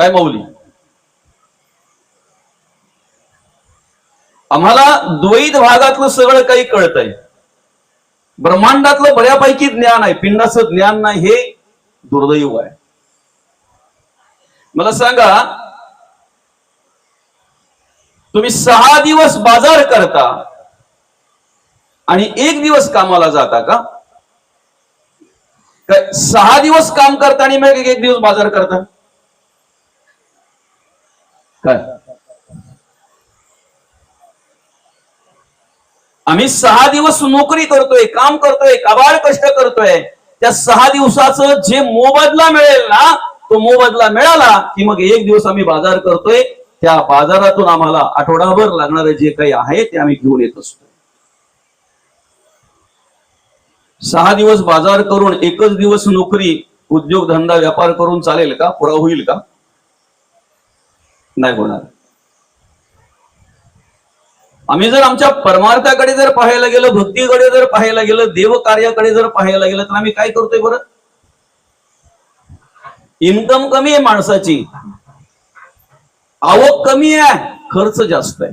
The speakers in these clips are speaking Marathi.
काय माऊली? आम्हाला द्वैत भागातलं सगळं काही कळतंय, ब्रह्मांडातलं बऱ्यापैकी ज्ञान आहे, पिंडाचं ज्ञान नाही, हे दुर्दैव आहे. मला सांगा, तुम्ही 6 दिवस बाजार करता आणि 1 दिवस कामाला जाता का? काय 6 दिवस काम करता आणि मग 1 दिवस बाजार करता काय? आम्ही 6 दिवस नोकरी करतोय, काम करतोय, काबाड कष्ट करतोय, त्या 6 दिवसाचं जे मोबदला मिळेल ना, तो मोबदला मिळाला की मग 1 दिवस आम्ही बाजार करतोय. त्या बाजारातून आम्हाला आठवडाभर लागणारे जे काही आहे ते आम्ही घेऊन येत असतो. 6 दिवस बाजार करून 1च दिवस नोकरी, उद्योग धंदा व्यापार करून चालेल का? पुरा होईल का? नाही होणार. आम्ही जर आमच्या परमार्थाकडे जर पाहायला गेलं, भक्तीकडे जर पाहायला गेलं, देव कार्याकडे जर पाहायला गेलं, तर आम्ही काय करतोय बरं? इन्कम कमी आहे माणसाची, आवक कमी आहे, खर्च जास्त आहे.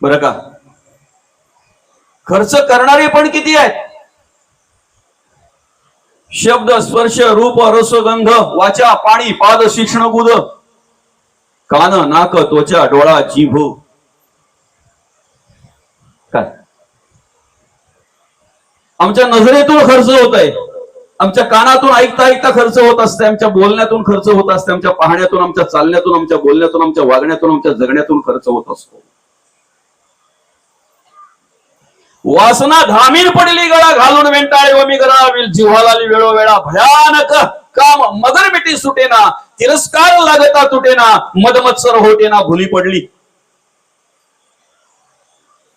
बरं का? खर्च करणारे पण किती आहेत? शब्द स्पर्श रूप रसगंध वाचा पाणी पाद शिक्षण गुद कान नाक त्वचा डोळा जीभ. काय आमच्या नजरेतून खर्च होत आहे, आमच्या कानातून ऐकता ऐकता खर्च होत असते, आमच्या बोलण्यातून खर्च होत असते, आमच्या पाहण्यातून, आमच्या चालण्यातून, आमच्या बोलण्यातून, आमच्या वागण्यातून, आमच्या जगण्यातून खर्च होत असतो. वासना धामीन पडली गळा घालून वेंटाळे व मी गराविल जिव्हाला वेळोवेळा भयानक काम मगर मिठी सुटेना तिरस्कार लागता तुटेना मदमत्सर होटेना भुली पडली.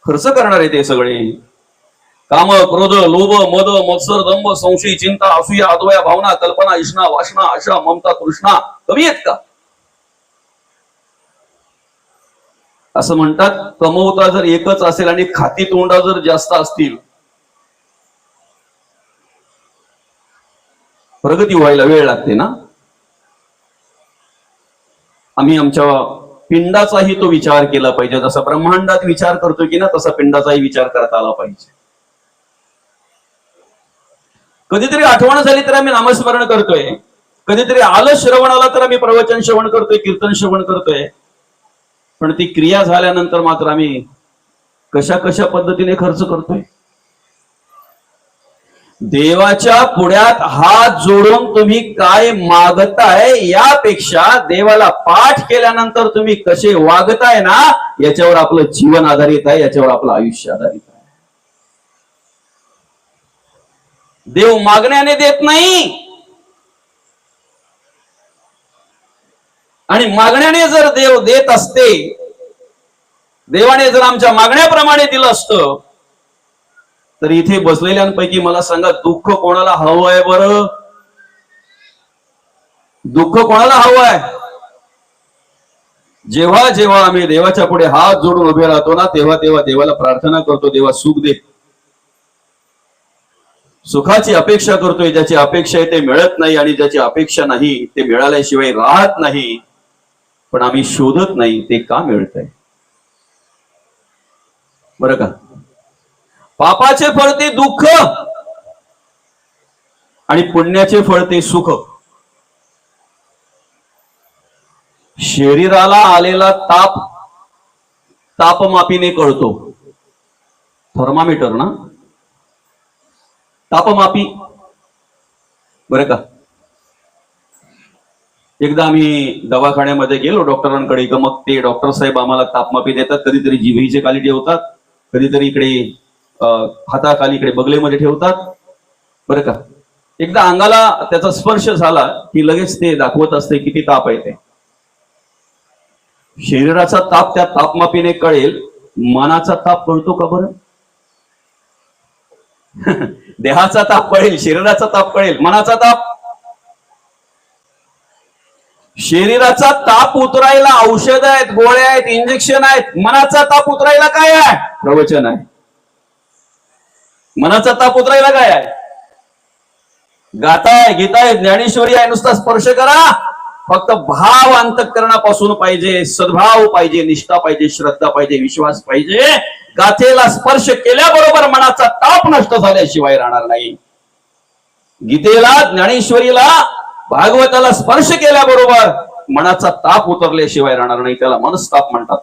खर्च करणार आहे ते सगळे. काम क्रोध लोभ मद मत्सर दंभ संशय चिंता असूया अद्वया भावना कल्पना इष्णा वासना आशा ममता तृष्णा कमी आहेत का? असं म्हणतात, कमवता जर एकच असेल आणि खाती तोंडा जर जास्त असतील, प्रगती व्हायला वेळ लागते ना. आम्ही आमच्या पिंडाचाही तो विचार केला पाहिजे. जसा ब्रह्मांडात विचार करतो की ना, तसा पिंडाचाही विचार करता आला पाहिजे. कधीतरी आठवण झाली तर आम्ही नामस्मरण करतोय, कधीतरी आलं श्रवणाला तर आम्ही प्रवचन श्रवण करतोय, कीर्तन श्रवण करतोय. पण ती क्रिया झाल्यानंतर मात्र आम्ही कशा कशा पद्धतीने खर्च करतोय. देवाच्या पुढ्यात हात जोडून तुम्ही काय मागताय यापेक्षा देवाला पाठ केल्यानंतर तुम्ही कसे वागताय ना, याच्यावर आपलं जीवन आधारित आहे, याच्यावर आपलं आयुष्य आधारित आहे. देव मागण्याने देत नाही, आणि मागण्याने जर देव देत असते, देवाने जर आमच्या मागण्याप्रमाणे दिलं असतं, तर इथे बसलेल्यांपैकी मला सांगा, दुःख कोणाला हवं आहे बरं? दुःख कोणाला हवं आहे? जेव्हा जेव्हा आम्ही देवाच्या पुढे हात जोडून उभे राहतो ना, तेव्हा तेव्हा देवाला प्रार्थना करतो, देवा सुख दे. सुखाची अपेक्षा करतोय, ज्याची अपेक्षा आहे ते मिळत नाही, आणि ज्याची अपेक्षा नाही ते मिळाल्याशिवाय राहत नाही. पण आम्ही शोधत नाही ते का मिळतंय. बरं का? पापाचे फळ ते दुःख आणि पुण्याचे फळ ते सुख. शरीराला आलेला ताप तापमापीने कळतो. थर्मामीटर ना, तापमापी. बरं का? एकदा आम्ही दवाखान्यामध्ये गेलो डॉक्टरांकडे, का मग ते डॉक्टर साहेब आम्हाला तापमापी देतात. कधीतरी जिभेचे खाली ठेवतात, कधीतरी इकडे हाताखाली इकडे बगलेमध्ये ठेवतात. बरं का? एकदा अंगाला त्याचा स्पर्श झाला की लगेच ते दाखवत असते किती ताप आहे ते. शरीराचा ताप त्या तापमापीने कळेल, मनाचा ताप कळतो का बरं? देहाचा ताप कळेल, शरीराचा ताप कळेल, मनाचा ताप. शरीराचा ताप उतरायला औषध आहेत, गोळ्या आहेत, इंजेक्शन आहेत. मनाचा ताप उतरायला काय आहे? प्रवचन आहे. मनाचा ताप उतरायला काय आहे? गाताय गीताय ज्ञानेश्वरी आहे, नुसता स्पर्श करा. फक्त भाव अंतःकरणापासून पाहिजे, सद्भाव पाहिजे, निष्ठा पाहिजे, श्रद्धा पाहिजे, विश्वास पाहिजे. गाथेला स्पर्श केल्याबरोबर मनाचा ताप नष्ट झाल्याशिवाय राहणार नाही. गीतेला, ज्ञानेश्वरीला, भागवताला स्पर्श केल्याबरोबर मनाचा ताप उतरल्याशिवाय राहणार नाही. त्याला मनस्ताप म्हणतात.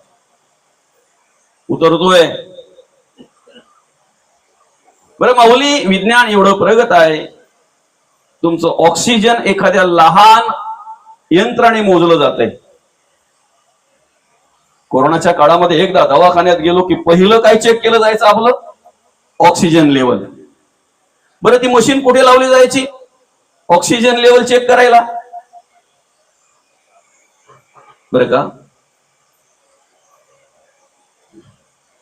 उतरतोय. बरं माऊली, विज्ञान एवढं प्रगत आहे, तुमचं ऑक्सिजन एखाद्या लहान यंत्राने मोजलं जातंय. कोरोनाच्या काळामध्ये एकदा दवाखान्यात गेलो की पहिलं काय चेक केलं जायचं आपलं? Oxygen level. बरं ती मशीन कुठे लावली जायची ऑक्सिजन लेवल चेक करायला? बरं का,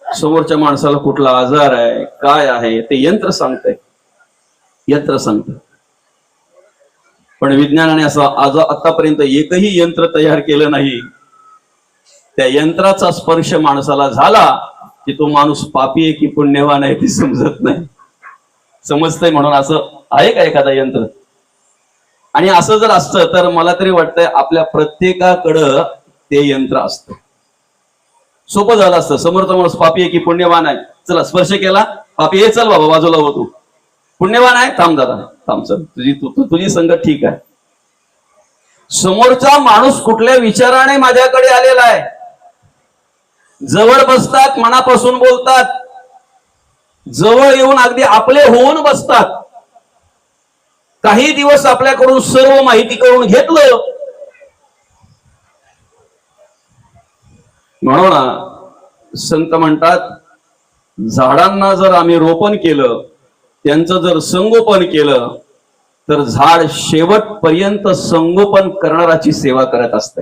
समोरच्या माणसाला कुठला आजार आहे, काय आहे, ते यंत्र सांगतंय. यंत्र सांगत. पण विज्ञानाने असं आज आतापर्यंत एकही यंत्र तयार केलं नाही, त्या यंत्राचा स्पर्श माणसाला झाला की तो माणूस पापी आहे की पुण्यवान आहे ते समजत नाही. समजतंय म्हणून असं आहे का एखादा यंत्र? आणि असं जर असतं तर मला तरी वाटतंय आपल्या प्रत्येकाकडं ते यंत्र असतं. सोपं झालं असतं. समोरचा माणूस पापी आहे की पुण्यवान आहे, चला स्पर्श केला, पापी आहे, चल बाबा बाजूला हो, तू पुण्यवान आहे, थांब दादा थांब, चल तुझी संगत ठीक आहे. समोरचा माणूस कुठल्या विचाराने माझ्याकडे आलेला आहे, जवळ बसतात, मनापासून बोलतात, जवळ येऊन अगदी आपले होऊन बसतात. काही दिवस आपल्याकडून सर्व माहिती करून घेतलं. म्हणून संत म्हणतात, झाडांना जर आम्ही रोपण केलं, त्यांचं जर संगोपन केलं, तर झाड शेवटपर्यंत संगोपन करणाराची सेवा करत असते.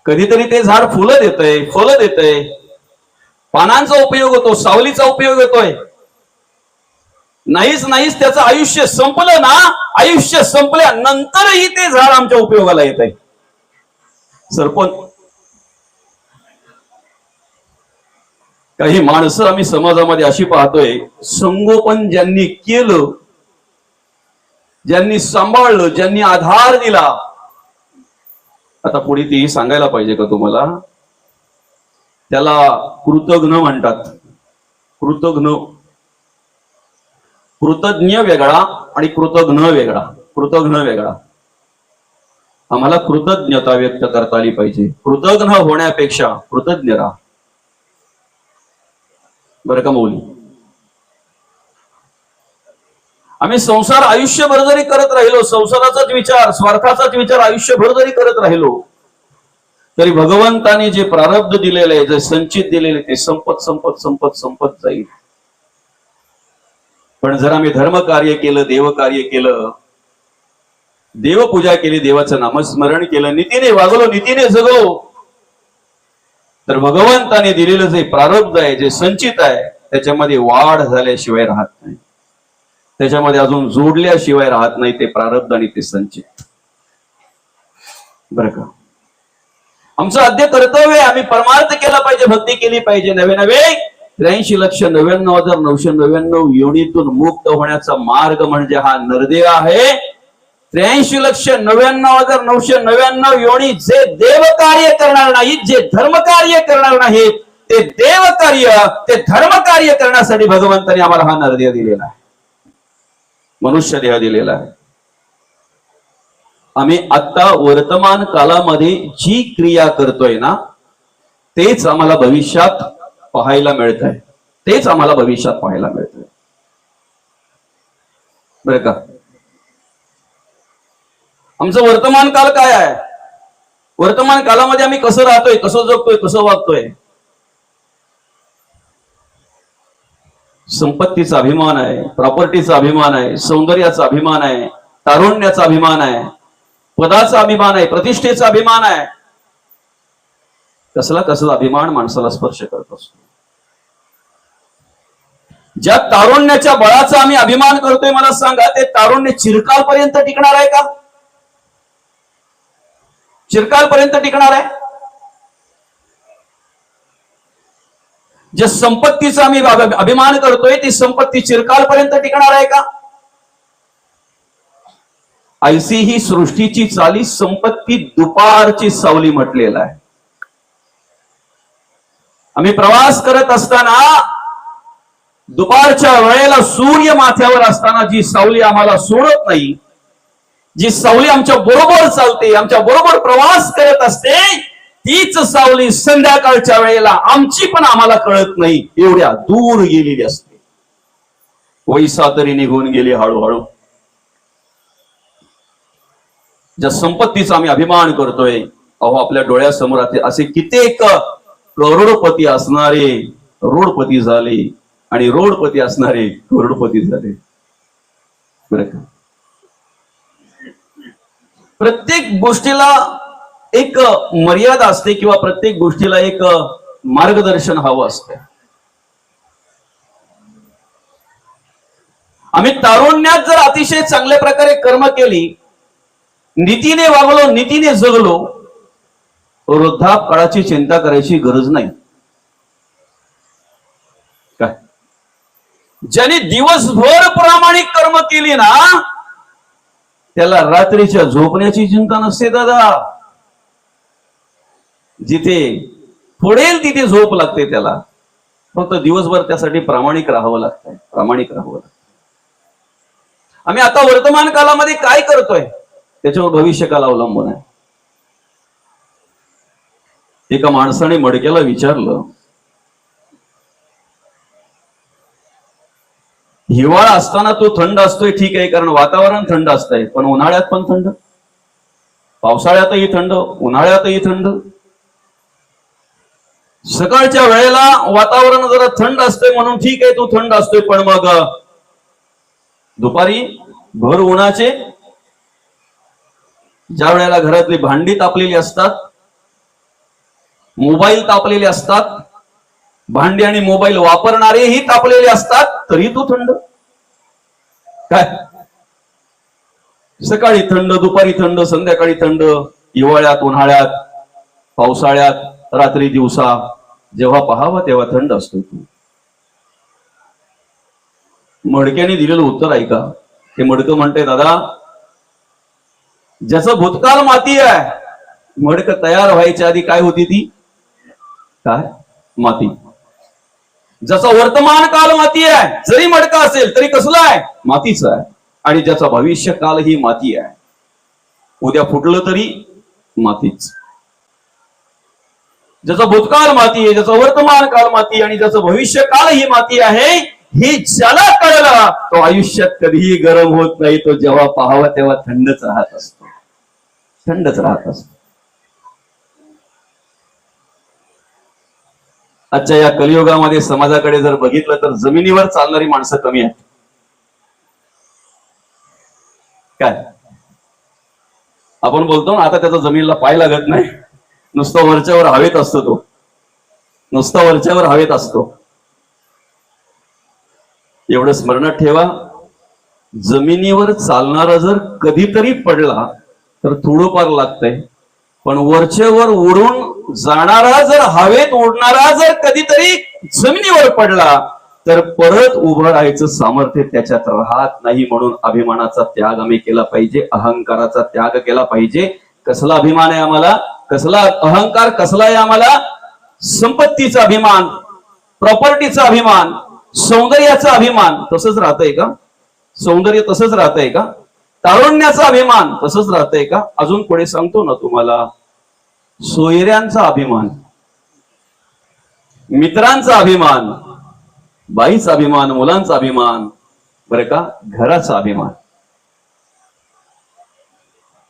कधीतरी ते झाड फुलं देतंय, फळं देतंय, पानांचा उपयोग होतो, सावलीचा उपयोग होतोय. नाहीच त्याचं आयुष्य संपलं ना, आयुष्य संपल्यानंतरही ते झाड आमच्या उपयोगाला येत आहे. सरपंच, काही माणसं आम्ही समाजामध्ये अशी पाहतोय, संगोपन ज्यांनी केलं, ज्यांनी सांभाळलं, ज्यांनी आधार दिला, आता पुढे ती सांगायला पाहिजे का तुम्हाला, त्याला कृतघ्न म्हणतात. कृतज्ञ वेगळा आणि कृतघ्न वेगळा. कृतघ्न वेगळा. आम्हाला कृतज्ञता व्यक्त करता आली पाहिजे. कृतघ्न होण्यापेक्षा कृतज्ञ राहा. बरं का मौली? आम्ही संसार आयुष्यभर जरी करत राहिलो, संसाराचाच विचार, स्वार्थाचाच विचार आयुष्यभर जरी करत राहिलो, तरी भगवंताने जे प्रारब्ध दिलेले आहे, जे संचित दिलेले, ते संपत संपत संपत संपत जाईल. पण जर आम्ही धर्म कार्य केलं, देव कार्य केलं, देवपूजा केली, देवाचं नामस्मरण केलं, नीतीने वागलो, नीतीने जगलो, तर भगवंताने दिलेलं जे प्रारब्ध आहे, जे संचित आहे, त्याच्यामध्ये वाढ झाल्याशिवाय राहत नाही, त्याच्यामध्ये अजून जोडल्याशिवाय राहत नाही ते प्रारब्ध आणि ते संचित. बरं का? आमचं आद्य कर्तव्य आहे, आम्ही परमार्थ केला पाहिजे, भक्ती केली पाहिजे. नवे 83,99,999 योनीतून मुक्त होण्याचा मार्ग म्हणजे हा नरदेव आहे. 83,99,999 योनी जे देव कार्य करणार नाहीत, जे धर्म कार्य करणार नाहीत, ते देव कार्य, ते धर्म कार्य करण्यासाठी भगवंताने आम्हाला हा नरदेव दिलेला आहे, मनुष्य देह दिलेला आहे. आम्ही आता वर्तमान कालामध्ये जी क्रिया करतोय ना, तेच आम्हाला भविष्यात पाहायला मिळत आहे. तेच आम्हाला भविष्यात पाहायला मिळत आहे. बरं का? आमचं वर्तमान काल काय आहे? वर्तमान कालामध्ये आम्ही कसं राहतोय, कसं जगतोय, कसं वागतोय? संपत्तीचा अभिमान आहे, प्रॉपर्टीचा अभिमान आहे, सौंदर्याचा अभिमान आहे, तारुण्याचा अभिमान आहे, पदाचा अभिमान आहे, प्रतिष्ठेचा अभिमान आहे. कसला कसला अभिमान माणसाला स्पर्श करत असतो. ज्या तारुण्याच्या बळाचा आम्ही अभिमान करतोय, मला सांगा, ते तारुण्य चिरकालपर्यंत टिकणार आहे का? चिरकालपर्यंत टिकणार आहे? जे संपत्तीचा आम्ही अभिमान करतोय ती संपत्ती चिरकालपर्यंत टिकणार आहे का? ऐसी ही सृष्टीची चाली संपत्ती दुपारची सावली म्हटलेला आहे. आम्ही प्रवास करत असताना दुपारच्या वेळेला सूर्य माथ्यावर असताना जी सावली आम्हाला सोडत नाही, जी सावली आमच्या बरोबर चालते, आमच्या बरोबर प्रवास करत असते, तीच सावली संध्याकाळच्या वेळेला आमची पण आम्हाला कळत नाही एवढ्या दूर गेलेली असते. वैसा तरी निघून गेली हळूहळू. ज्या संपत्तीचा आम्ही अभिमान करतोय, अहो आपल्या डोळ्यासमोर असे कित्येक करोडपती असणारे रोडपती झाले आणि रोडपती असणारे करोडपती झाले. बरं का? प्रत्येक गोष्टीला एक मर्यादा असते किंवा प्रत्येक गोष्टीला एक मार्गदर्शन हवं असतं. आम्ही तारुण्यात जर अतिशय चांगल्या प्रकारे कर्म केली, नीतीने वागलो, नीतीने जगलो, वृद्धापकाळाची चिंता करायची गरज नाही. काय ज्याने दिवसभर प्रामाणिक कर्म केली ना, त्याला रात्रीच्या झोपण्याची चिंता नसते दादा. जिथे फोडेल तिथे झोप लागते त्याला. फक्त दिवसभर त्यासाठी प्रामाणिक राहावं लागतंय, प्रामाणिक राहावं लागतं. आम्ही आता वर्तमान कालामध्ये काय करतोय त्याच्यावर भविष्यकाल अवलंबून आहे. एका माणसाने मडक्याला विचारलं, हिवाळा असताना तो थंड असतोय ठीक आहे, कारण वातावरण थंड असतंय, पण उन्हाळ्यात पण थंड, पावसाळ्यातही थंड, उन्हाळ्यातही थंड. सकाळच्या वेळेला वातावरण जरा थंड असतंय म्हणून ठीक आहे, तो थंड असतोय, पण मग दुपारी भर उन्हाचे ज्या वेळेला घरातली भांडी तापलेली असतात, मोबाईल तापलेले असतात, भांडी आणि मोबाईल वापरणारेही तापलेले असतात, तरी तो थंड. काय सकाळी थंड, दुपारी थंड, संध्याकाळी थंड, हिवाळ्यात, उन्हाळ्यात, पावसाळ्यात, रात्री दिवसा जेव्हा पाहावा तेव्हा थंड असतो. मडक्याने दिलेलं उत्तर ऐका. ते मडकं म्हणते, दादा ज्याचं भूतकाळ माती आहे, मडकं तयार व्हायच्या आधी काय होती ती? काय? माती. ज्याचा वर्तमान काल माती आहे, जरी मडका असेल तरी कसला आहे? मातीच आहे. आणि ज्याचा भविष्य काल ही माती आहे, उद्या फुटलं तरी मातीच. ज्याचा भूतकाळ माती आहे, ज्याचा वर्तमान काल माती आणि ज्याचं भविष्य काल ही माती आहे, हे ज्याला कळलं तो आयुष्यात कधीही गरम होत नाही. तो जेव्हा पाहावा तेव्हा थंडच राहत असतो, थंडच राहत असतो. आजच्या या कलियुगामध्ये समाजाकडे जर बघितलं तर जमिनीवर चालणारी माणसं कमी आहेत. काय आपण बोलतो ना, आता त्याचा जमिनीला पाय लागत नाही, नुसतं वरच्यावर हवेत असतो, तो नुसतं वरच्यावर हवेत असतो. एवढं स्मरणात ठेवा, जमिनीवर चालणारा जर कधीतरी पडला तर थोडंफार लागतंय, पण वरच्यावर उडून जाणारा जर हवेत उडणारा जर कधीतरी जमिनीवर पडला तर परत उभं राहायचं सामर्थ्य त्याच्यात राहत नाही. म्हणून अभिमानाचा त्याग आम्ही केला पाहिजे, अहंकाराचा त्याग केला पाहिजे. कसला अभिमान आहे आम्हाला? कसला अहंकार? कसला आहे आम्हाला? संपत्तीचा अभिमान, प्रॉपर्टीचा अभिमान, सौंदर्याचा अभिमान. तसंच राहतंय का? सौंदर्य तसंच राहतंय का? तारुण्याचा अभिमान तसंच राहतंय का? अजून पुढे सांगतो ना तुम्हाला, सोयऱ्यांचा अभिमान, मित्रांचा अभिमान, बाईचा अभिमान, मुलांचा अभिमान, बरं का, घराचा अभिमान.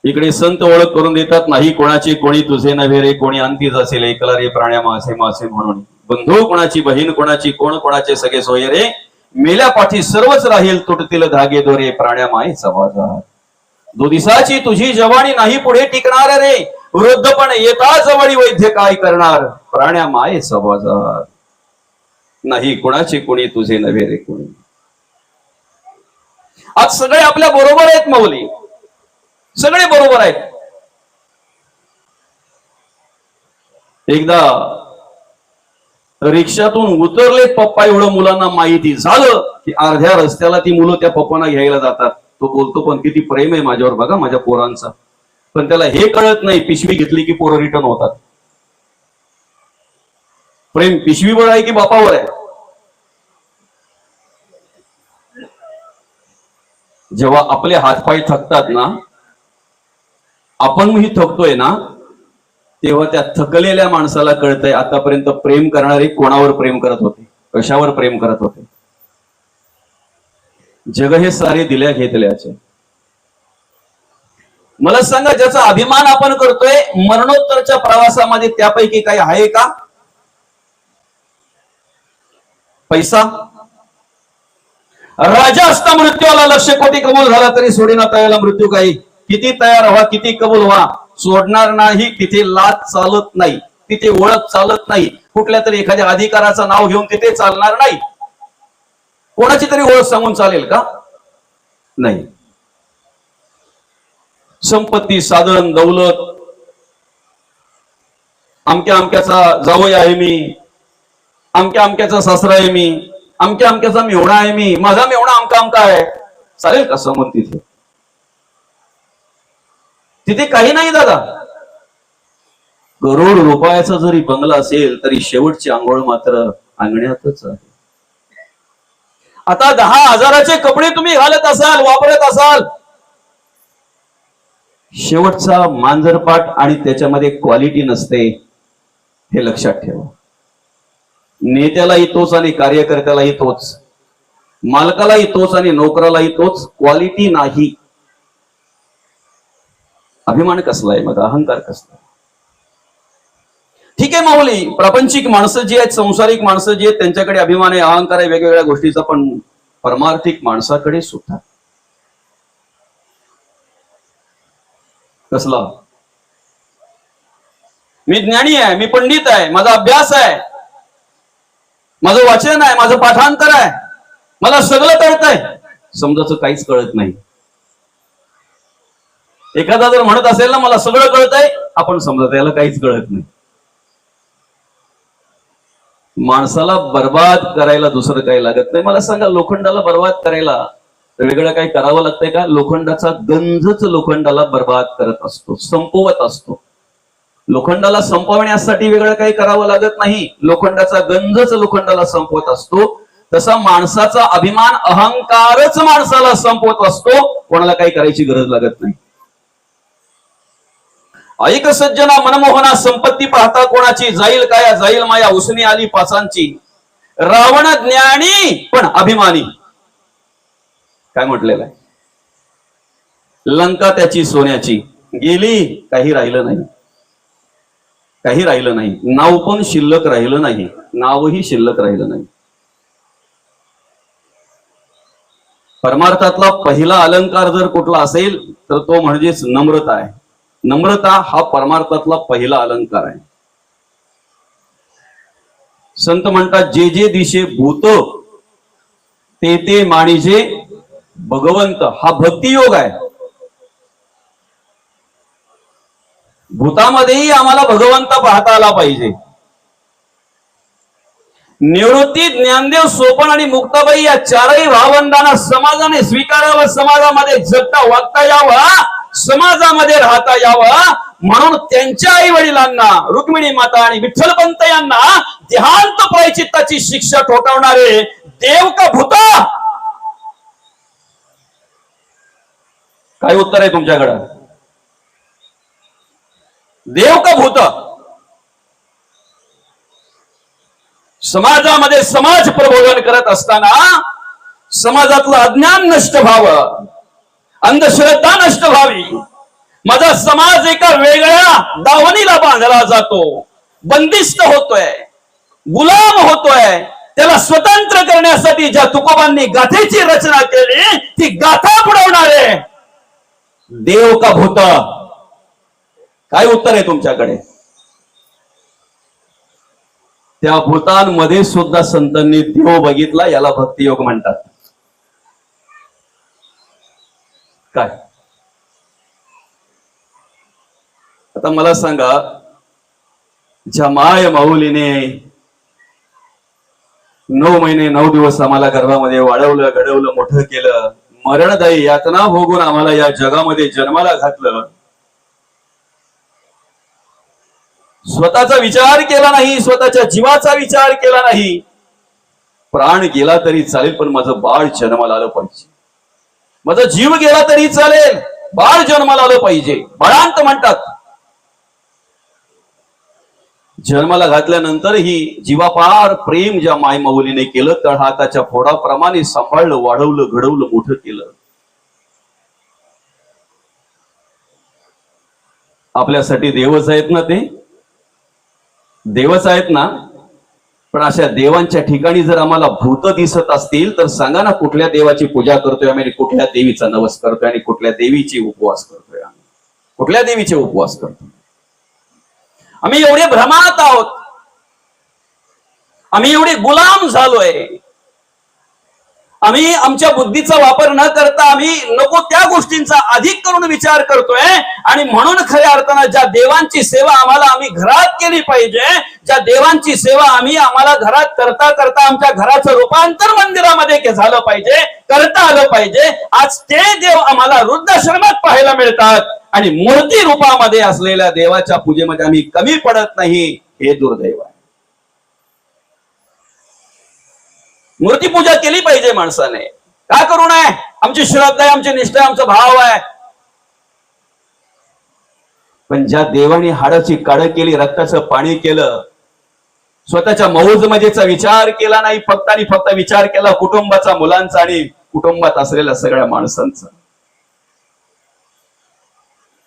इकडे संत ओळख करून देतात, नाही कोणाची कोणी तुझे नव्हे रे, कोणी अंतीच असेल ऐकला रे प्राण्या मासे मासे म्हणून. बंधू कोणाची, बहीण कोणाची, कोण कोणाचे सगळे सोयरे, मेल्या पाठी सर्वच राहील, तुटतील धागे दोरे प्राण्या मायेचा बाजार. दुदिसाची तुझी जवानी नाही पुढे टिकणार रे, वृद्धपण येता जवळी वैद्य काय करणार, प्राण्या मायेचा बाजार. नाही कोणाचे कोणी तुझे नव्हे रे कोणी. आज सगळे आपल्या बरोबर आहेत माऊली, सगळे बरोबर आहेत. एकदा रिक्षातून उतरले पप्पा एवढं मुलांना माहिती झालं की अर्ध्या रस्त्याला ती मुलं त्या पप्पांना घ्यायला जातात. तो बोलतो पण किती प्रेम आहे माझ्यावर बघा माझ्या पोरांचा. पण त्याला हे कळत नाही पिशवी घेतली की पोरं रिटर्न होतात. प्रेम पिशवीवर आहे की बापावर आहे. जेव्हा आपले हातपाय थकतात ना, आपण ही थकतोय ना, तेव्हा त्या थकलेल्या माणसाला कळतंय आतापर्यंत प्रेम करणारे कोणावर प्रेम करत होते, कशावर प्रेम करत होते. जग हे सारे दिल्या घेतल्याचे. मला सांगा ज्याचा अभिमान आपण करतोय मरणोत्तरच्या प्रवासामध्ये त्यापैकी काही आहे का? पैसा. राजा असता मृत्यूला 1,00,000 कोटी कबूल झाला तरी सोडीना तयाला मृत्यू काही. किती तयार व्हा किती कबूल व्हा सोडणार नाही. तिथे लाच चालत नाही, तिथे ओळख चालत नाही, कुठल्या तरी एखाद्या अधिकाराचं नाव घेऊन तिथे चालणार नाही. कोणाची तरी ओळख सांगून चालेल का? नाही. संपत्ती साधन दौलत, अमक्या अमक्याचा जावई आहे मी, अमक्या अमक्याचा सासरा आहे मी, अमक्या अमक्याचा मेवणा आहे मी, माझा मेवणा अमका अमका आहे, चालेल का समोर? तिथे तिथे काही नाही दादा. करोड रुपयाचा जरी बंगला असेल तरी शेवटची आंघोळ मात्र अंगण्यातच आहे. आता 10,000चे कपडे तुम्ही घालत असाल, वापरत असाल, शेवटचा मांजरपाट आणि त्याच्यामध्ये क्वालिटी नसते, हे लक्षात ठेवा. नेत्यालाही तोच आणि कार्यकर्त्यालाही तोच, मालकालाही तोच आणि नोकरालाही तोच, क्वालिटी नाही. अभिमान कसला आहे मग, अहंकार कसला? ठीक आहे माऊली, प्रापंचिक माणसं जी आहेत, संसारिक माणसं जी आहेत, त्यांच्याकडे अभिमान आहे, अहंकार आहे वेगवेगळ्या गोष्टीचा, पण परमार्थिक माणसाकडे सुद्धा कसला? मी ज्ञानी आहे, मी पंडित आहे, माझा अभ्यास आहे, माझं वाचन आहे, माझं पाठांतर आहे, मला सगळं कळतंय, समजाचं काहीच कळत नाही. एखादा जर म्हणत असेल ना मला सगळं कळतंय, आपण समजत याला काहीच कळत नाही. माणसाला बर्बाद करायला दुसरं काही लागत नाही. मला सांगा लोखंडाला बर्बाद करायला वेगळं काही करावं लागतंय का? लोखंडाचा गंजच लोखंडाला बर्बाद करत असतो, संपवत असतो. लोखंडाला संपवण्यासाठी वेगळं काही करावं लागत नाही, लोखंडाचा गंजच लोखंडाला संपवत असतो. तसा माणसाचा अभिमान अहंकारच माणसाला संपवत असतो, कोणाला काही करायची गरज लागत नाही. ऐक सज्जना मनमोहना संपत्ती पाहता कोणाची, जाईल काया जाईल माया उसनी आली पाचांची. रावण ज्ञानी पण अभिमानी. काय म्हटलेलं आहे? लंका त्याची सोन्याची गेली, काही राहिलं नाही, काही राहिलं नाही. नाव पण शिल्लक राहिलं नाही, नावही शिल्लक राहिलं नाही. परमार्थातला पहिला अलंकार जर कुठला असेल तर तो म्हणजेच नम्रता आहे. नम्रता हा परमार्थातला पहिला अलंकार आहे. संत म्हणतात जे जे दिशे भूत ते ते माणिजे भगवंत. हा भक्तियोग आहे. भूतामध्येही आम्हाला भगवंत पाहता आला पाहिजे. निवृत्ती, ज्ञानदेव, सोपन आणि मुक्ताबाई या चारही भावंडांना समाजाने स्वीकारावं, समाजामध्ये जगता वागता यावं, समाजामध्ये राहता यावं, म्हणून त्यांच्या आई वडिलांना रुक्मिणी माता आणि विठ्ठलपंत यांना देहांत प्रायचित्ताची शिक्षा ठोठावणारे देव का भूत? काय उत्तर आहे तुमच्याकडं? देव का भूत? समाजामध्ये समाज प्रबोधन करत असताना समाजातलं अज्ञान नष्ट व्हावं, अंधश्रद्धा नष्ट व्हावी. माझा समाज एका वेगळ्या दावणीला बांधला जातो, बंदिस्त होतोय, गुलाम होतोय. त्याला स्वतंत्र करण्यासाठी ज्या तुकोबांनी गाथेची रचना केली ती गाथा बुडवणारे देव का भूत? काय उत्तर आहे तुमच्याकडे? त्या भूतांमध्ये सुद्धा संतांनी देव बघितला, याला भक्तियोग म्हणतात. काय आता मला सांगा, ज्या माय माऊलीने 9 महिने 9 दिवस आम्हाला गर्भामध्ये वाढवलं, घडवलं, मोठं केलं, मरणदायी यातना भोगून आम्हाला या जगामध्ये जन्माला घातलं. स्वतःचा विचार केला नाही, स्वतःच्या जीवाचा विचार केला नाही. प्राण गेला तरी चालेल, पण माझं बाळ जन्माला आलं पाहिजे. माझा जीव गेला तरी चालेल, बाळ जन्माला आलं पाहिजे. बाळांत म्हणतात. जन्माला घातल्यानंतरही जीवापार प्रेम ज्या मायमाऊलीने केलं, तळहाताच्या फोडाप्रमाणे सांभाळलं, वाढवलं, घडवलं, मोठं केलं. आपल्यासाठी देवच आहेत ना, ते देवच आहेत ना. पण अशा देवांच्या ठिकाणी जर आम्हाला भूत दिसत असतील तर सांगा ना, कुठल्या देवाची पूजा करतोय आम्ही, कुठल्या देवीचा नवस करतोय आणि कुठल्या देवीचे उपवास करतोय आम्ही, कुठल्या देवीचे उपवास करतोय. आम्ही एवढे भ्रमात आहोत, आम्ही एवढे गुलाम झालोय. आम्ही आमच्या बुद्धीचा वापर न करता आम्ही नको त्या गोष्टींचा अधिक करून विचार करतोय. आणि म्हणून खऱ्या अर्थानं ज्या देवांची सेवा आम्ही घरात केली पाहिजे, ज्या देवांची सेवा आम्हाला घरात करता करता आमच्या घराचं रूपांतर मंदिरामध्ये झालं पाहिजे, करता आलं पाहिजे, आज ते देव आम्हाला वृद्धाश्रमात पाहायला मिळतात. आणि मूर्ती रूपामध्ये असलेल्या देवाच्या पूजेमध्ये आम्ही कमी पडत नाही, हे दुर्दैव आहे. मूर्ती पूजा केली पाहिजे माणसाने, का करू नये? आमची श्रद्धा आहे, आमची निष्ठा आहे, आमचा भाव आहे. पण ज्या देवाने हाडाची काढ केली, रक्ताचं पाणी केलं, स्वतःच्या मौज मजेचा विचार केला नाही, फक्त आणि फक्त विचार केला कुटुंबाचा, मुलांचा आणि कुटुंबात असलेल्या सगळ्या माणसांचा.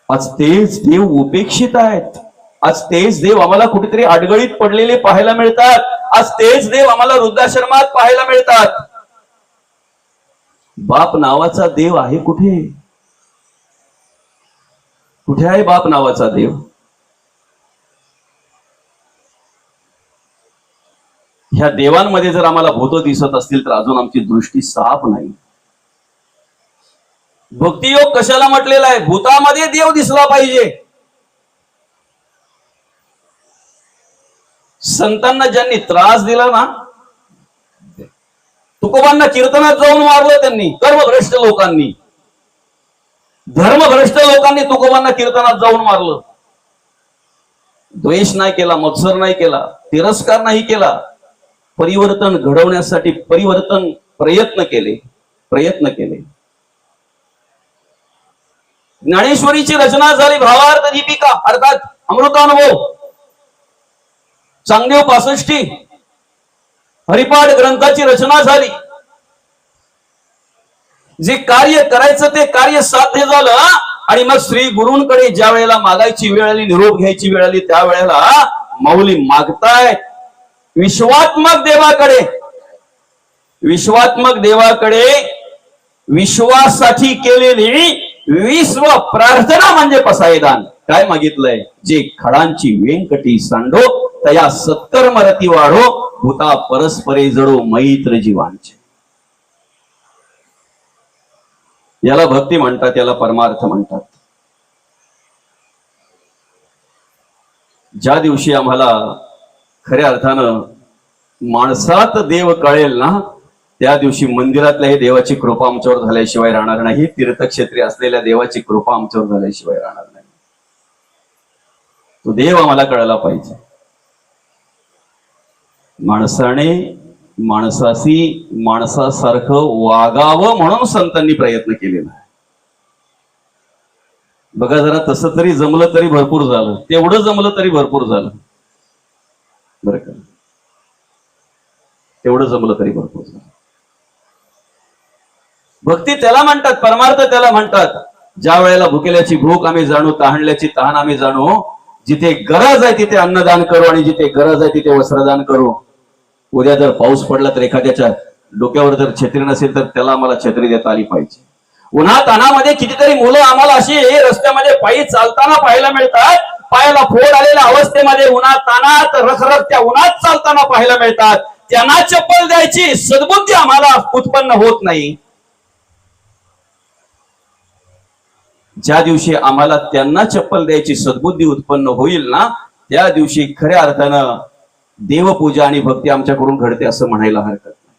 आज तेच देव उपेक्षित आहेत. आज तेच देव आम्हाला कुठेतरी अडगळीत पडलेले पाहायला मिळतात. आज तेच देव आम्हाला वृद्धाश्रमात पाहायला मिळतात. बाप नावाचा देव आहे कुठे? कुठे आहे बाप नावाचा देव? ह्या देवांमध्ये जर आम्हाला भूत दिसत असतील तर अजून आमची दृष्टी साफ नाही. भक्तियोग कशाला म्हटलेला आहे? भूतामध्ये देव दिसला पाहिजे. संतांना ज्यांनी त्रास दिला ना, तुकोबांना कीर्तनात जाऊन मारलं त्यांनी, कर्मभ्रष्ट लोकांनी, धर्मभ्रष्ट लोकांनी तुकोबांना कीर्तनात जाऊन मारलं. द्वेष नाही केला, मत्सर नाही केला, तिरस्कार नाही केला. परिवर्तन घडवण्यासाठी प्रयत्न केले. ज्ञानेश्वरीची रचना झाली, भावार्थ दीपिका अर्थात अमृतानुभव, चांगदेव 65 हरिपाठ ग्रंथाची रचना झाली. जे कार्य करायचं ते कार्य साध्य झालं. आणि मग श्री गुरूंकडे ज्या वेळेला मागायची वेळ आली, निरोप घ्यायची वेळ आली, त्या वेळेला माऊली मागताय विश्वात्मक देवाकडे विश्वासाठी केलेली विश्व प्रार्थना म्हणजे पसायदान. काय मागितलंय? जे खडांची वेंकटी सांडो, तया सत्कर्म रती वाढो, भूता परस्परे जडो मैत्र जीवांचे. याला भक्ती म्हणतात, याला परमार्थ म्हणतात. ज्या दिवशी आम्हाला खऱ्या अर्थानं माणसात देव कळेल ना, त्या दिवशी मंदिरातल्या हे देवाची कृपा आमच्यावर झाल्याशिवाय राहणार नाही. तीर्थक्षेत्री असलेल्या देवाची कृपा आमच्यावर झाल्याशिवाय राहणार नाही. तो देव आम्हाला कळायला पाहिजे. माणसाने माणसासारखं वागावं म्हणून संतांनी प्रयत्न केलेला आहे. बघा जरा, तसं तरी जमलं तरी भरपूर झालं, तेवढं जमलं तरी भरपूर झालं बरं का. तेवढं जमलं तरी भरपूर झालं. भक्ती त्याला म्हणतात, परमार्थ त्याला म्हणतात. ज्या वेळेला भुकेल्याची भूक आम्ही जाणू, तहानल्याची तहान आम्ही जाणू. जिथे गरज आहे तिथे अन्नदान करू आणि जिथे गरज आहे तिथे वस्त्रदान करू. उद्या जर पाऊस पडला तर एखाद्याच्या डोक्यावर जर छत्री नसेल तर त्याला आम्हाला छत्री देता आली पाहिजे. उन्हातानामध्ये कितीतरी मुलं आम्हाला अशी रस्त्यामध्ये पायी चालताना पाहायला मिळतात. पायाला फोड आलेल्या अवस्थेमध्ये उन्हातानात रखरखत्या उन्हात चालताना पाहायला मिळतात. त्यांना चप्पल द्यायची सद्बुद्धी आम्हाला उत्पन्न होत नाही. ज्या दिवशी आम्हाला त्यांना चप्पल द्यायची सद्बुद्धी उत्पन्न होईल ना, त्या दिवशी खऱ्या अर्थानं देवपूजा आणि भक्ती आमच्याकडून घडते असं म्हणायला हरकत नाही.